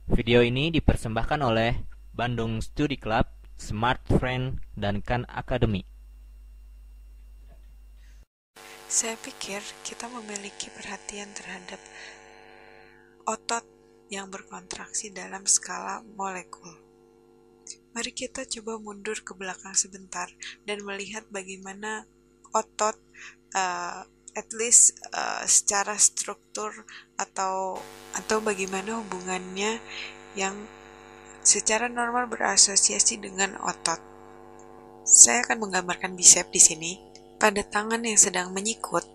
Video ini dipersembahkan oleh Bandung Studi Club, Smart Friend, dan Khan Academy. Saya pikir kita memiliki perhatian terhadap otot yang berkontraksi dalam skala molekul. Mari kita coba mundur ke belakang sebentar dan melihat bagaimana otot, at least secara struktur atau bagaimana hubungannya yang secara normal berasosiasi dengan otot. Saya akan menggambarkan bicep di sini pada tangan yang sedang menyikut.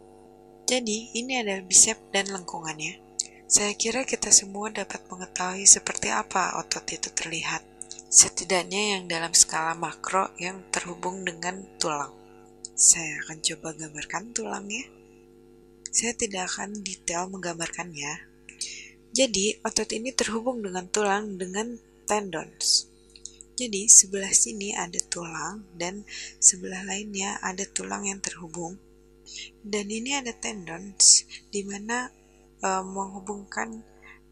Jadi, ini adalah bicep dan lengkungannya. Saya kira kita semua dapat mengetahui seperti apa otot itu terlihat. Setidaknya yang dalam skala makro yang terhubung dengan tulang. Saya akan coba gambarkan tulangnya. Saya tidak akan detail menggambarkannya. Jadi, otot ini terhubung dengan tulang dengan tendons. Jadi, sebelah sini ada tulang dan sebelah lainnya ada tulang yang terhubung. Dan ini ada tendons di mana menghubungkan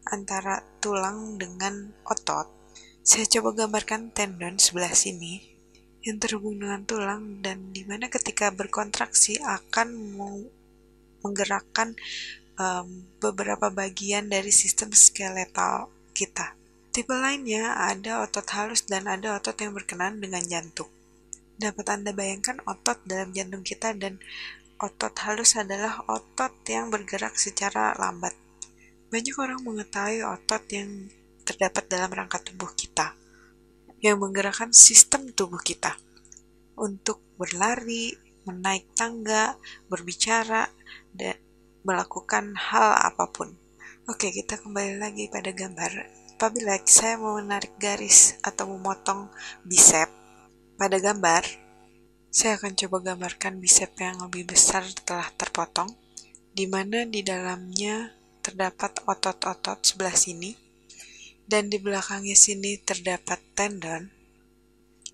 antara tulang dengan otot. Saya coba gambarkan tendon sebelah sini yang terhubung dengan tulang dan di mana ketika berkontraksi akan menggerakkan beberapa bagian dari sistem skeletal kita. Tipe lainnya ada otot halus dan ada otot yang berkenaan dengan jantung. Dapat Anda bayangkan otot dalam jantung kita dan otot halus adalah otot yang bergerak secara lambat. Banyak orang mengetahui otot yang terdapat dalam rangka tubuh kita, yang menggerakkan sistem tubuh kita untuk berlari, menaik tangga, berbicara, dan melakukan hal apapun. Oke, kita kembali lagi pada gambar. Apabila saya mau menarik garis atau memotong bicep pada gambar, saya akan coba gambarkan bicep yang lebih besar telah terpotong, di mana di dalamnya terdapat otot-otot sebelah sini, dan di belakangnya sini terdapat tendon.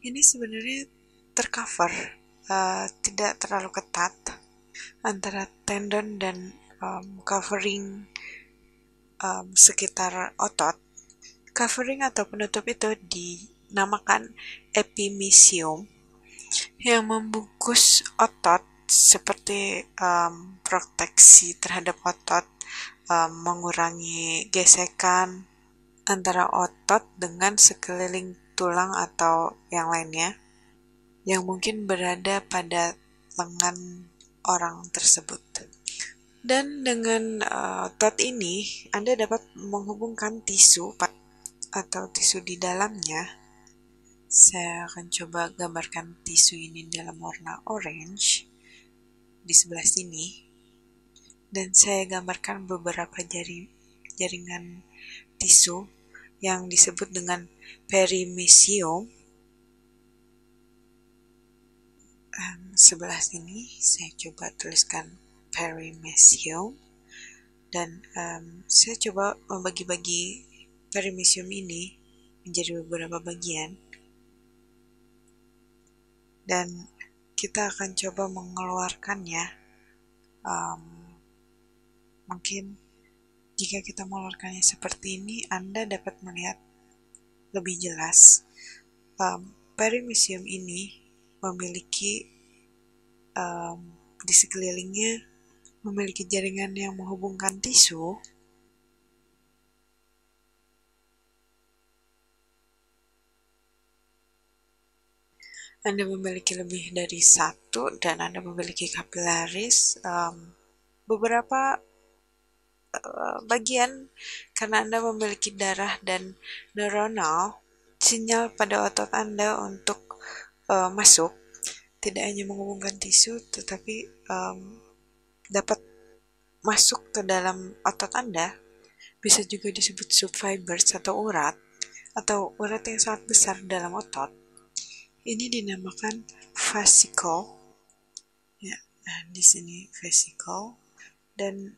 Ini sebenarnya tercover, tidak terlalu ketat antara tendon dan covering sekitar otot. Covering atau penutup itu dinamakan epimysium yang membungkus otot seperti proteksi terhadap otot, mengurangi gesekan antara otot dengan sekeliling tulang atau yang lainnya yang mungkin berada pada lengan orang tersebut. Dan dengan otot ini, Anda dapat menghubungkan tisu atau tisu di dalamnya. Saya akan coba gambarkan tisu ini dalam warna orange di sebelah sini. Dan saya gambarkan beberapa jaringan tisu yang disebut dengan perimysium. Sebelah sini saya coba tuliskan perimysium dan saya coba membagi-bagi perimysium ini menjadi beberapa bagian dan kita akan coba mengeluarkannya. Mungkin jika kita mengeluarkannya seperti ini, Anda dapat melihat lebih jelas. Perimysium ini memiliki di sekelilingnya memiliki jaringan yang menghubungkan tisu. Anda memiliki lebih dari satu dan Anda memiliki kapilaris beberapa bagian karena Anda memiliki darah dan neuronal. Sinyal pada otot Anda untuk masuk tidak hanya menghubungkan tisu tetapi dapat masuk ke dalam otot Anda, bisa juga disebut subfibers atau urat yang sangat besar dalam otot. Ini dinamakan vesicle. Ya, di sini vesicle dan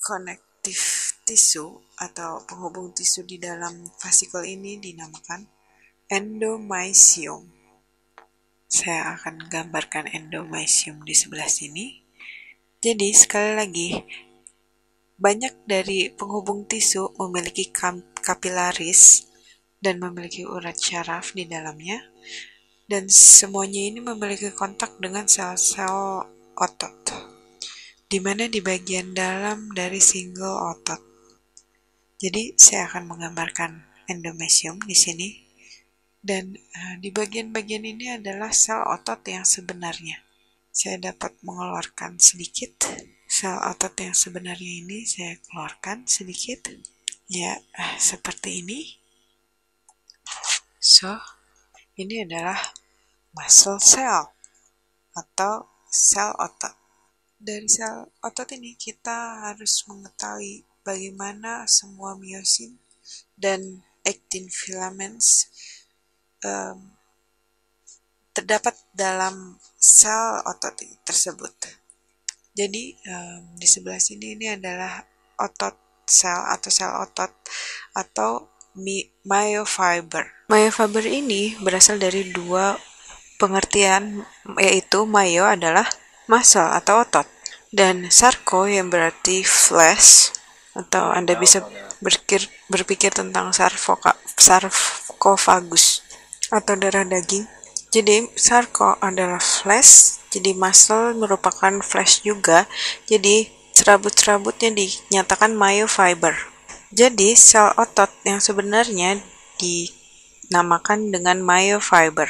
connective tissue atau penghubung tisu di dalam vesicle ini dinamakan endomysium. Saya akan gambarkan endomysium di sebelah sini. Jadi sekali lagi, banyak dari penghubung tisu memiliki kapilaris dan memiliki urat syaraf di dalamnya, dan semuanya ini memiliki kontak dengan sel-sel otot, di mana di bagian dalam dari single otot. Jadi saya akan menggambarkan endomesium di sini, dan di bagian-bagian ini adalah sel otot yang sebenarnya. Saya dapat mengeluarkan sedikit sel otot yang sebenarnya ini, saya keluarkan sedikit. Ya, seperti ini. So, ini adalah muscle cell atau sel otot. Dari sel otot ini kita harus mengetahui bagaimana semua miosin dan actin filaments terdapat dalam sel otot tersebut. Jadi di sebelah sini ini adalah otot sel atau sel otot atau myofiber. Myofiber ini berasal dari dua pengertian, yaitu myo adalah muscle atau otot, dan sarko yang berarti flesh, atau Anda bisa berpikir tentang sarkofagus atau darah daging. Jadi sarko adalah flesh, jadi muscle merupakan flesh juga, jadi serabut-serabutnya dinyatakan myofiber. Jadi sel otot yang sebenarnya dinamakan dengan myofiber.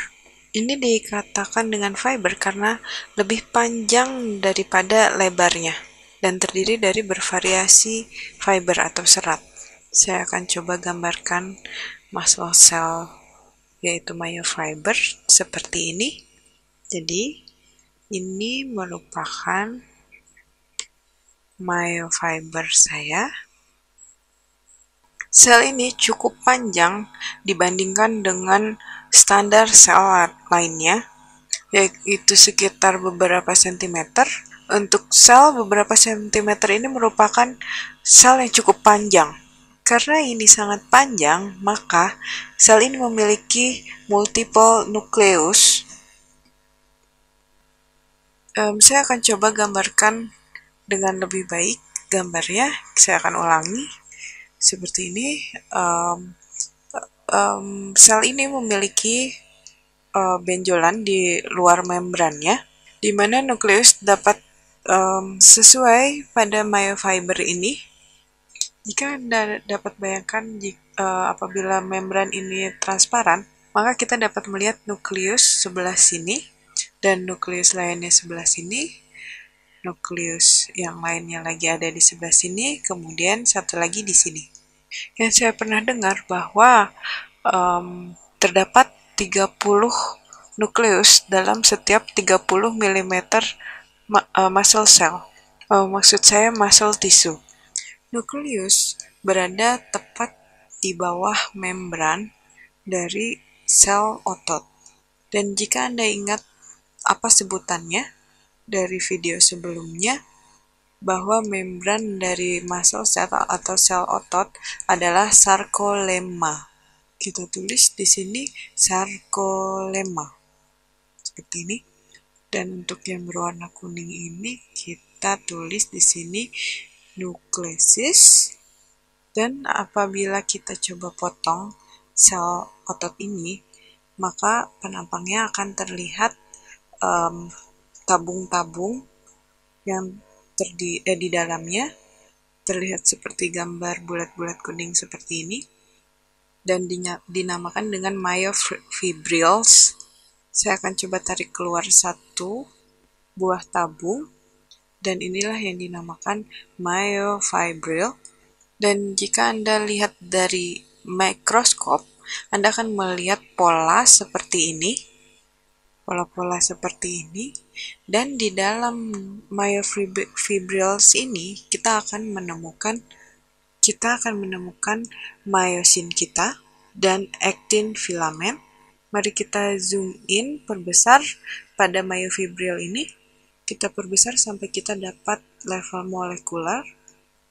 Ini dikatakan dengan fiber karena lebih panjang daripada lebarnya dan terdiri dari bervariasi fiber atau serat. Saya akan coba gambarkan muscle cell yaitu myofiber seperti ini. Jadi ini merupakan myofiber saya. Sel ini cukup panjang dibandingkan dengan standar sel lainnya, yaitu sekitar beberapa sentimeter. Untuk sel beberapa sentimeter ini merupakan sel yang cukup panjang. Karena ini sangat panjang, maka sel ini memiliki multiple nukleus. Saya akan coba gambarkan dengan lebih baik gambarnya. Saya akan ulangi. Seperti ini, sel ini memiliki benjolan di luar membrannya, di mana nukleus dapat sesuai pada myofiber ini. Jika Anda dapat bayangkan apabila membran ini transparan, maka kita dapat melihat nukleus sebelah sini dan nukleus lainnya sebelah sini. Nukleus yang lainnya lagi ada di sebelah sini, kemudian satu lagi di sini. Yang saya pernah dengar bahwa terdapat 30 nukleus dalam setiap 30 mm muscle cell. Maksud saya muscle tissue. Nukleus berada tepat di bawah membran dari sel otot. Dan jika Anda ingat apa sebutannya dari video sebelumnya, bahwa membran dari muscle cell atau sel otot adalah sarkolemma. Kita tulis di sini sarkolemma seperti ini. Dan untuk yang berwarna kuning ini kita tulis di sini nukleosis. Dan apabila kita coba potong sel otot ini, maka penampangnya akan terlihat tabung-tabung yang di dalamnya terlihat seperti gambar bulat-bulat kuning seperti ini, dan dinamakan dengan myofibrils. Saya akan coba tarik keluar satu buah tabung, dan inilah yang dinamakan myofibril. Dan jika Anda lihat dari mikroskop, Anda akan melihat pola seperti ini, pola-pola seperti ini, dan di dalam myofibrils ini kita akan menemukan myosin kita dan actin filament. Mari kita zoom in, perbesar pada myofibril ini. Kita perbesar sampai kita dapat level molekular.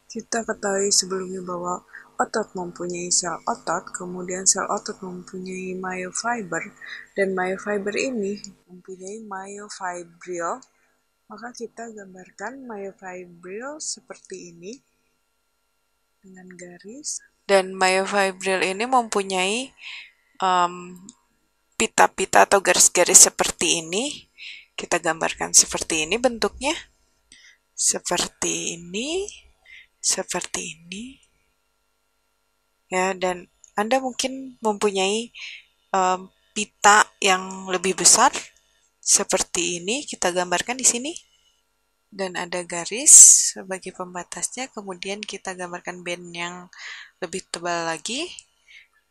Kita ketahui sebelumnya bahwa otot mempunyai sel otot, kemudian sel otot mempunyai myofiber, dan myofiber ini mempunyai myofibril. Maka kita gambarkan myofibril seperti ini. dengan garis. Dan myofibril ini mempunyai pita-pita atau garis-garis seperti ini. Kita gambarkan seperti ini bentuknya. Seperti ini, seperti ini. Ya, dan Anda mungkin mempunyai pita yang lebih besar seperti ini. Kita gambarkan di sini. Dan ada garis sebagai pembatasnya, kemudian kita gambarkan band yang lebih tebal lagi,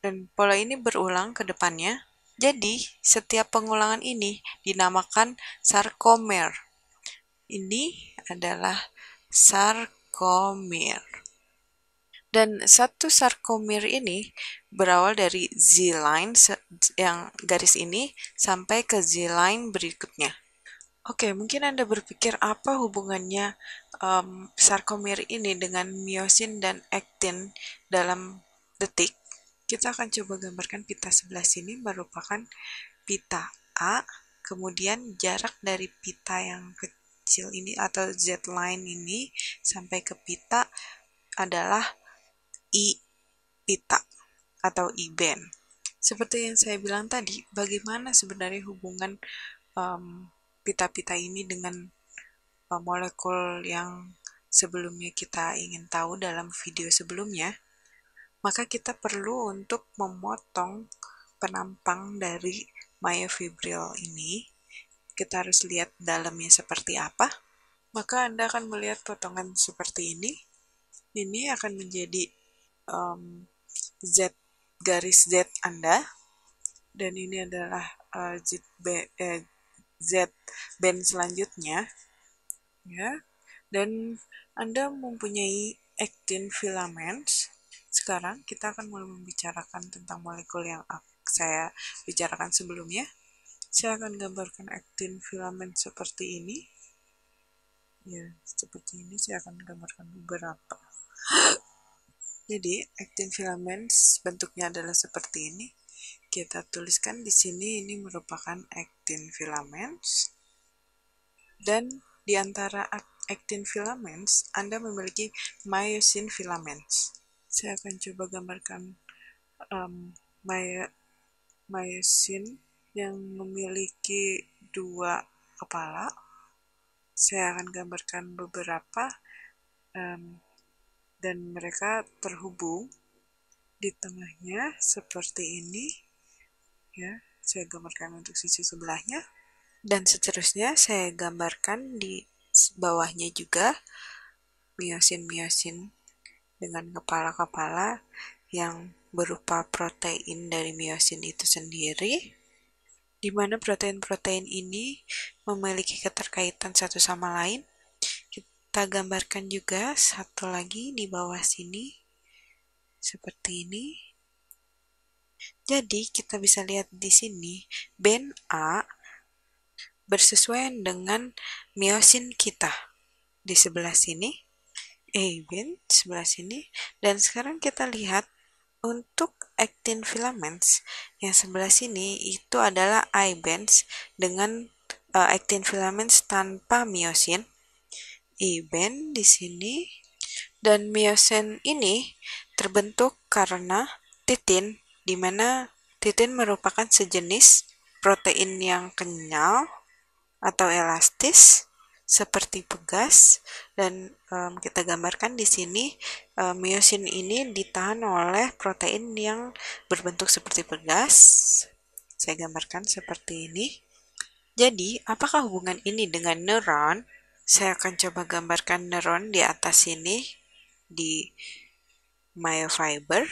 dan pola ini berulang ke depannya. Jadi, setiap pengulangan ini dinamakan sarkomer. Ini adalah sarkomer. Dan satu sarkomer ini berawal dari Z-line yang garis ini sampai ke Z-line berikutnya. Oke, mungkin Anda berpikir apa hubungannya sarkomer ini dengan miosin dan aktin dalam detik. Kita akan coba gambarkan pita sebelah sini merupakan pita A, kemudian jarak dari pita yang kecil ini atau Z-line ini sampai ke pita adalah I pita atau I band. Seperti yang saya bilang tadi, bagaimana sebenarnya hubungan pita-pita ini dengan molekul yang sebelumnya kita ingin tahu dalam video sebelumnya, maka kita perlu untuk memotong penampang dari myofibril ini. Kita harus lihat dalamnya seperti apa. Maka Anda akan melihat potongan seperti ini. Ini akan menjadi Z, garis Z Anda. Dan ini adalah Z band selanjutnya. Ya, dan Anda mempunyai actin filaments. Sekarang kita akan mulai membicarakan tentang molekul yang saya bicarakan sebelumnya. Saya akan gambarkan actin filament seperti ini. Ya, seperti ini saya akan gambarkan beberapa. Jadi, actin filaments bentuknya adalah seperti ini. Kita tuliskan di sini ini merupakan actin filaments. Dan di antara actin filaments, Anda memiliki myosin filaments. Saya akan coba gambarkan myosin yang memiliki dua kepala. Saya akan gambarkan beberapa dan mereka terhubung di tengahnya seperti ini. Ya, saya gambarkan untuk sisi sebelahnya. Dan seterusnya saya gambarkan di bawahnya juga miosin-miosin dengan kepala-kepala yang berupa protein dari miosin itu sendiri, di mana protein-protein ini memiliki keterkaitan satu sama lain. Kita gambarkan juga satu lagi di bawah sini, seperti ini. Jadi kita bisa lihat di sini, band A bersesuaian dengan miosin kita di sebelah sini, A band sebelah sini, dan sekarang kita lihat untuk actin filaments yang sebelah sini itu adalah I bands dengan actin filaments tanpa miosin, E band di sini, dan miosin ini terbentuk karena titin, di mana titin merupakan sejenis protein yang kenyal atau elastis seperti pegas, dan kita gambarkan di sini miosin ini ditahan oleh protein yang berbentuk seperti pegas. Saya gambarkan seperti ini. Jadi, apakah hubungan ini dengan neuron? Saya akan coba gambarkan neuron di atas sini di myofiber.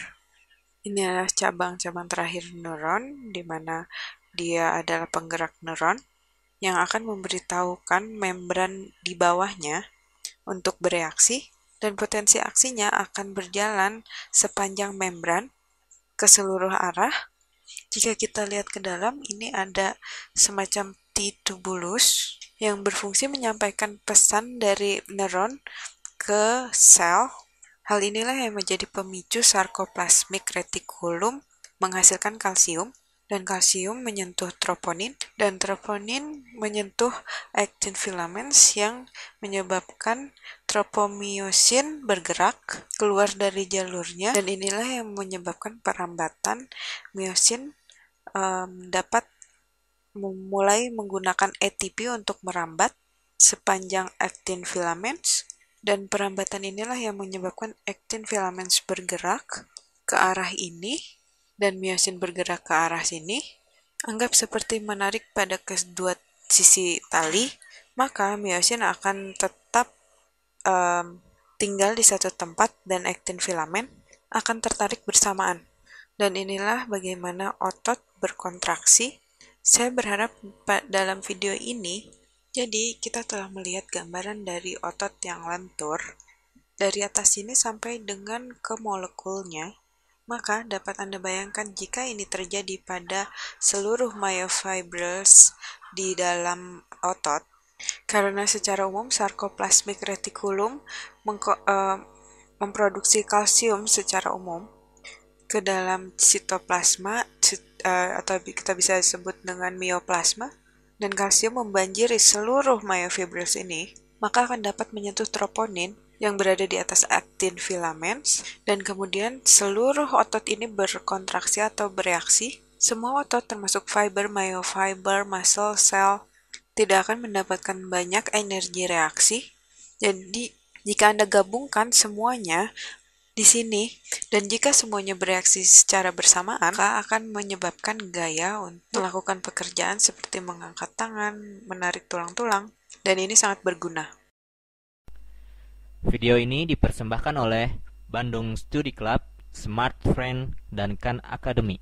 Ini adalah cabang-cabang terakhir neuron, di mana dia adalah penggerak neuron yang akan memberitahukan membran di bawahnya untuk bereaksi, dan potensi aksinya akan berjalan sepanjang membran ke seluruh arah. Jika kita lihat ke dalam, ini ada semacam T-tubulus yang berfungsi menyampaikan pesan dari neuron ke sel. Hal inilah yang menjadi pemicu sarkoplasmik retikulum menghasilkan kalsium. dan kalsium menyentuh troponin, dan troponin menyentuh actin filaments yang menyebabkan tropomyosin bergerak keluar dari jalurnya, dan inilah yang menyebabkan perambatan myosin dapat mulai menggunakan ATP untuk merambat sepanjang actin filaments, dan perambatan inilah yang menyebabkan actin filaments bergerak ke arah ini dan myosin bergerak ke arah sini. Anggap seperti menarik pada kedua sisi tali, maka myosin akan tetap tinggal di satu tempat dan actin filament akan tertarik bersamaan. Dan inilah bagaimana otot berkontraksi. Saya berharap dalam video ini, jadi kita telah melihat gambaran dari otot yang lentur dari atas sini sampai dengan ke molekulnya. Maka dapat Anda bayangkan jika ini terjadi pada seluruh myofibrils di dalam otot, karena secara umum sarcoplasmic reticulum memproduksi kalsium secara umum ke dalam sitoplasma, atau kita bisa sebut dengan mioplasma, dan kalsium membanjiri seluruh myofibrils ini, maka akan dapat menyentuh troponin yang berada di atas actin filaments, dan kemudian seluruh otot ini berkontraksi atau bereaksi. Semua otot termasuk fiber, myofiber, muscle, cell tidak akan mendapatkan banyak energi reaksi. Jadi jika Anda gabungkan semuanya di sini, dan jika semuanya bereaksi secara bersamaan, maka akan menyebabkan gaya untuk melakukan pekerjaan seperti mengangkat tangan, menarik tulang-tulang, dan ini sangat berguna. Video ini dipersembahkan oleh Bandung Study Club, Smart Friend, dan Khan Academy.